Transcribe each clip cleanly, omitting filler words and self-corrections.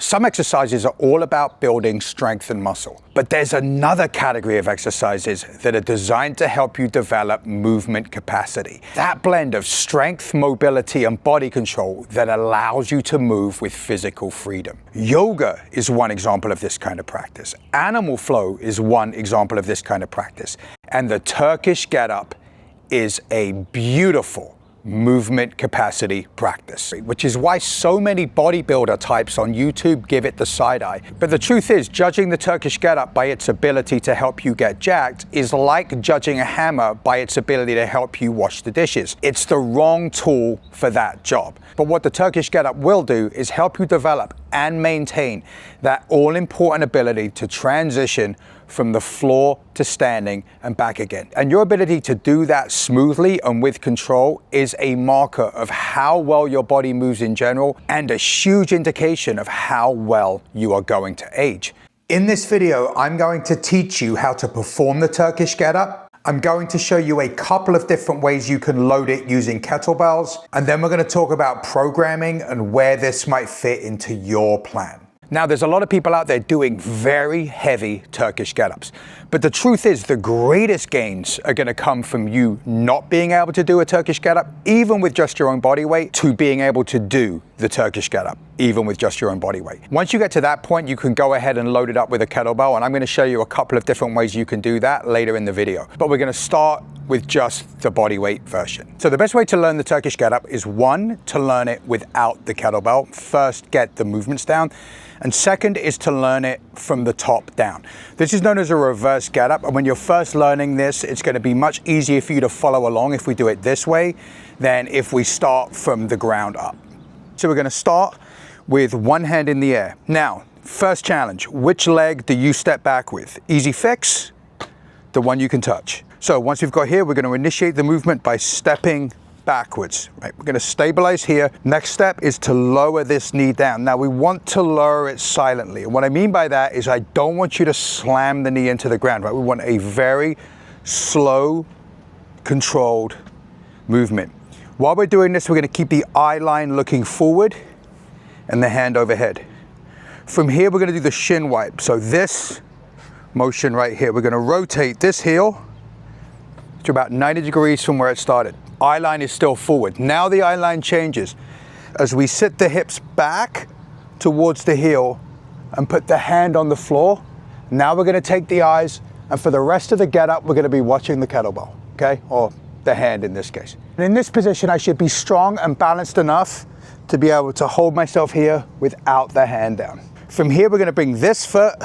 Some exercises are all about building strength and muscle, but there's another category of exercises that are designed to help you develop movement capacity. That blend of strength, mobility, and body control that allows you to move with physical freedom. Yoga is one example of this kind of practice. Animal flow is one example of this kind of practice. And the Turkish Get Up is a beautiful movement capacity practice, which is why so many bodybuilder types on YouTube give it the side eye. But the truth is, judging the Turkish Get Up by its ability to help you get jacked is like judging a hammer by its ability to help you wash the dishes. It's the wrong tool for that job. But what the Turkish Get Up will do is help you develop and maintain that all-important ability to transition from the floor to standing and back again. And your ability to do that smoothly and with control is a marker of how well your body moves in general and a huge indication of how well you are going to age. In this video, I'm going to teach you how to perform the Turkish Get Up. I'm going to show you a couple of different ways you can load it using kettlebells, and then we're going to talk about programming and where this might fit into your plan. Now, there's a lot of people out there doing very heavy Turkish get-ups, but the truth is the greatest gains are going to come from you not being able to do a Turkish get-up, even with just your own body weight, to being able to do the Turkish get-up, even with just your own body weight. Once you get to that point, you can go ahead and load it up with a kettlebell, and I'm going to show you a couple of different ways you can do that later in the video. But we're going to start with just the bodyweight version. So the best way to learn the Turkish Get Up is, one, to learn it without the kettlebell. First, get the movements down. And second is to learn it from the top down. This is known as a reverse get up. And when you're first learning this, it's going to be much easier for you to follow along if we do it this way than if we start from the ground up. So we're going to start with one hand in the air. Now, first challenge, which leg do you step back with? Easy fix, the one you can touch. So once we've got here, we're going to initiate the movement by stepping backwards. Right, we're going to stabilize here. Next step is to lower this knee down. Now we want to lower it silently. And what I mean by that is I don't want you to slam the knee into the ground, right? We want a very slow, controlled movement. While we're doing this, we're going to keep the eye line looking forward and the hand overhead. From here, we're going to do the shin wipe. So this motion right here, we're going to rotate this heel to about 90 degrees from where it started. Eye line is still forward. Now the eye line changes as we sit the hips back towards the heel and put the hand on the floor. Now we're going to take the eyes, and for the rest of the get up, we're going to be watching the kettlebell, okay? Or the hand in this case. And in this position, I should be strong and balanced enough to be able to hold myself here without the hand down. From here, we're going to bring this foot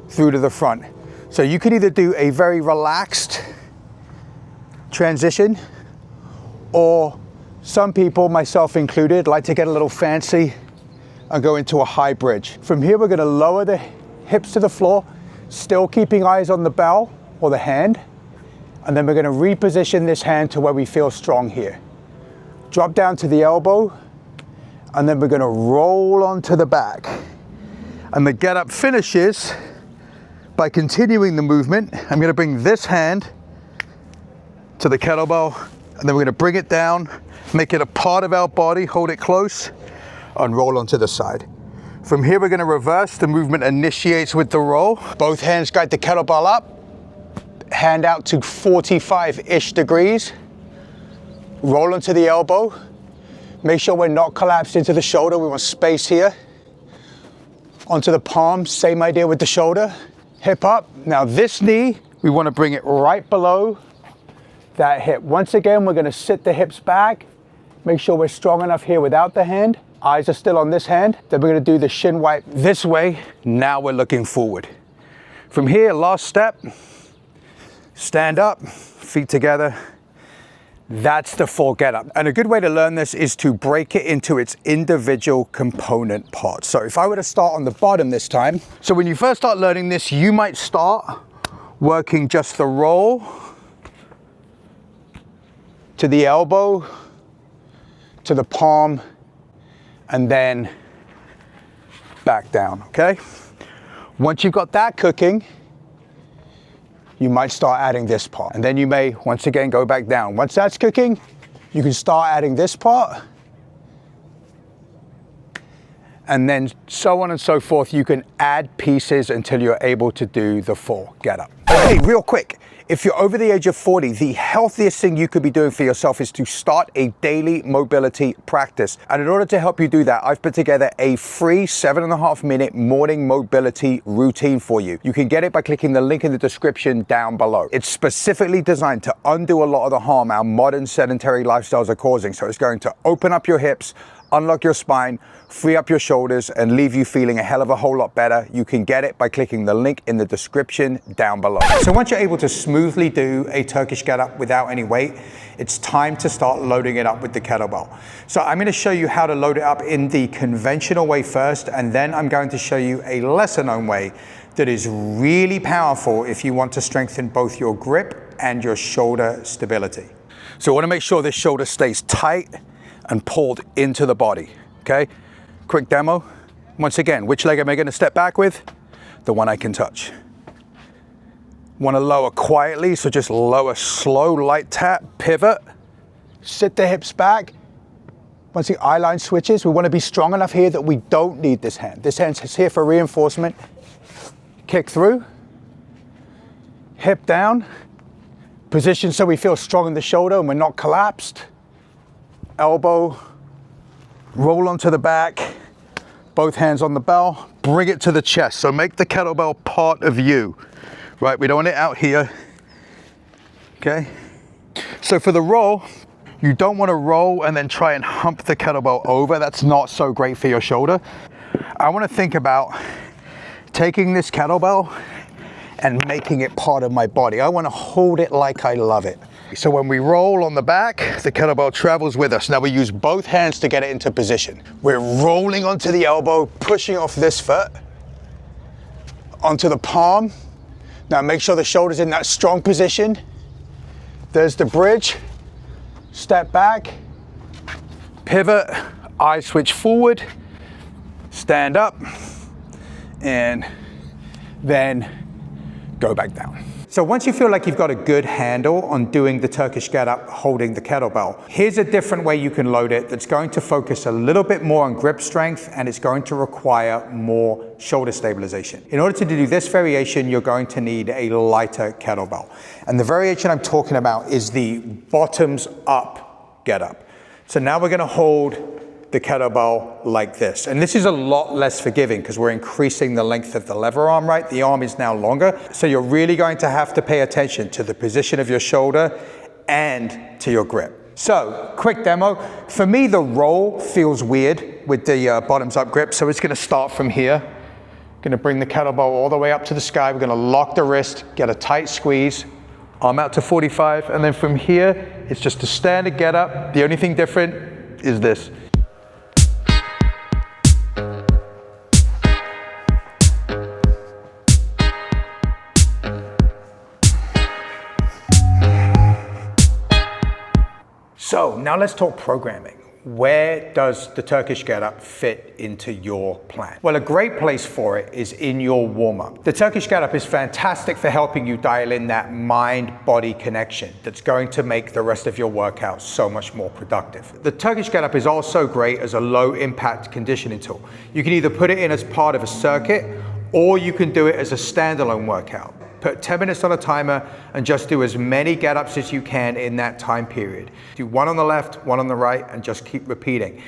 through to the front. So you could either do a very relaxed transition, or some people, myself included, like to get a little fancy and go into a high bridge. From here, we're going to lower the hips to the floor, still keeping eyes on the bell or the hand, and then we're going to reposition this hand to where we feel strong here. Drop down to the elbow, and then we're going to roll onto the back. And the get up finishes by continuing the movement. I'm going to bring this hand to the kettlebell, and then we're going to bring it down, make it a part of our body, hold it close, and roll onto the side. From here, we're going to reverse. The movement initiates with the roll. Both hands guide the kettlebell up, hand out to 45-ish degrees, roll onto the elbow. Make sure we're not collapsed into the shoulder. We want space here. Onto the palm, same idea with the shoulder. Hip up. Now this knee, we want to bring it right below that hip. Once again, we're going to sit the hips back, make sure we're strong enough here without the hand. Eyes are still on this hand. Then we're going to do the shin wipe this way. Now we're looking forward. From here, last step, stand up, feet together. That's the full get up. And a good way to learn this is to break it into its individual component parts. So if I were to start on the bottom this time, so when you first start learning this, you might start working just the roll to the elbow, to the palm, and then back down, okay? Once you've got that cooking, you might start adding this part. And then you may, once again, go back down. Once that's cooking, you can start adding this part. and then so on and so forth. You can add pieces until you're able to do the full get up. Hey, real quick, if you're over the age of 40, the healthiest thing you could be doing for yourself is to start a daily mobility practice. And in order to help you do that, I've put together a free 7.5-minute morning mobility routine for you. You can get it by clicking the link in the description down below. It's specifically designed to undo a lot of the harm our modern sedentary lifestyles are causing. So it's going to open up your hips, unlock your spine, free up your shoulders, and leave you feeling a hell of a whole lot better. You can get it by clicking the link in the description down below. So once you're able to smoothly do a Turkish get up without any weight, it's time to start loading it up with the kettlebell. So I'm going to show you how to load it up in the conventional way first, and then I'm going to show you a lesser known way that is really powerful if you want to strengthen both your grip and your shoulder stability. So I want to make sure this shoulder stays tight and pulled into the body, okay? Quick demo. Once again, which leg am I gonna step back with? The one I can touch. Wanna lower quietly, so just lower, slow, light tap, pivot, sit the hips back. Once the eye line switches, we wanna be strong enough here that we don't need this hand. This hand's here for reinforcement. Kick through, hip down, position so we feel strong in the shoulder and we're not collapsed. Elbow, roll onto the back, both hands on the bell, bring it to the chest. So make the kettlebell part of you, right? We don't want it out here, okay? So for the roll, you don't want to roll and then try and hump the kettlebell over. That's not so great for your shoulder. I want to think about taking this kettlebell and making it part of my body. I want to hold it like I love it. So when we roll on the back, the kettlebell travels with us. Now we use both hands to get it into position. We're rolling onto the elbow, pushing off this foot, onto the palm. Now make sure the shoulder's in that strong position. There's the bridge. Step back, pivot, eye switch forward, stand up, and then go back down. So once you feel like you've got a good handle on doing the Turkish get up holding the kettlebell, here's a different way you can load it that's going to focus a little bit more on grip strength, and it's going to require more shoulder stabilization. In order to do this variation, you're going to need a lighter kettlebell. And the variation I'm talking about is the bottoms up get up. So now we're going to hold the kettlebell like this. And this is a lot less forgiving because we're increasing the length of the lever arm, right? The arm is now longer. So you're really going to have to pay attention to the position of your shoulder and to your grip. So quick demo. For me, the roll feels weird with the bottoms up grip. So it's gonna start from here. Gonna bring the kettlebell all the way up to the sky. We're gonna lock the wrist, get a tight squeeze, arm out to 45. And then from here, it's just a standard get up. The only thing different is this. So now let's talk programming. Where does the Turkish Get Up fit into your plan? Well, a great place for it is in your warm-up. The Turkish Get Up is fantastic for helping you dial in that mind-body connection that's going to make the rest of your workout so much more productive. The Turkish Get Up is also great as a low-impact conditioning tool. You can either put it in as part of a circuit, or you can do it as a standalone workout. Put 10 minutes on a timer and just do as many get-ups as you can in that time period. Do one on the left, one on the right, and just keep repeating.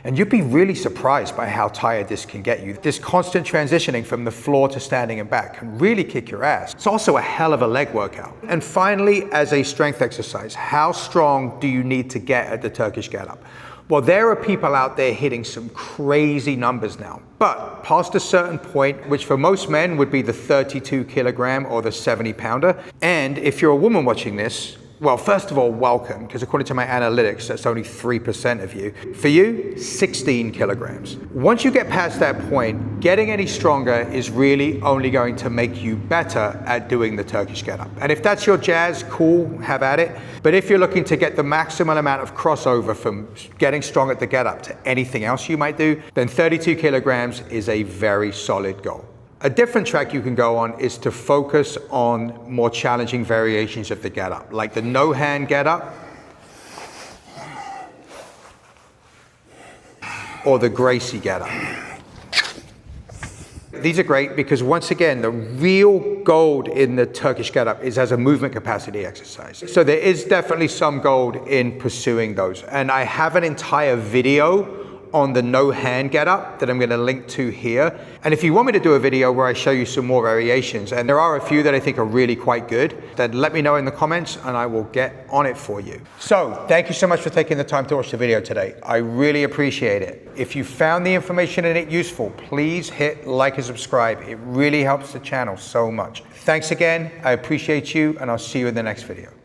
And you'd be really surprised by how tired this can get you. This constant transitioning from the floor to standing and back can really kick your ass. It's also a hell of a leg workout. And finally, as a strength exercise, how strong do you need to get at the Turkish Get Up? Well, there are people out there hitting some crazy numbers now, but past a certain point, which for most men would be the 32 kilogram or the 70 pounder. And if you're a woman watching this, well, first of all, welcome, because according to my analytics, that's only 3% of you. For you, 16 kilograms. Once you get past that point, getting any stronger is really only going to make you better at doing the Turkish Get Up. And if that's your jazz, cool, have at it. But if you're looking to get the maximum amount of crossover from getting strong at the Get Up to anything else you might do, then 32 kilograms is a very solid goal. A different track you can go on is to focus on more challenging variations of the Get Up, like the no hand Get Up, or the Gracie Get Up. These are great because once again, the real gold in the Turkish Get Up is as a movement capacity exercise. So there is definitely some gold in pursuing those. And I have an entire video on the no hand get up that I'm going to link to here. And if you want me to do a video where I show you some more variations, and there are a few that I think are really quite good, then let me know in the comments and I will get on it for you. So thank you so much for taking the time to watch the video today. I really appreciate it. If you found the information in it useful, please hit like and subscribe. It really helps the channel so much. Thanks again. I appreciate you, and I'll see you in the next video.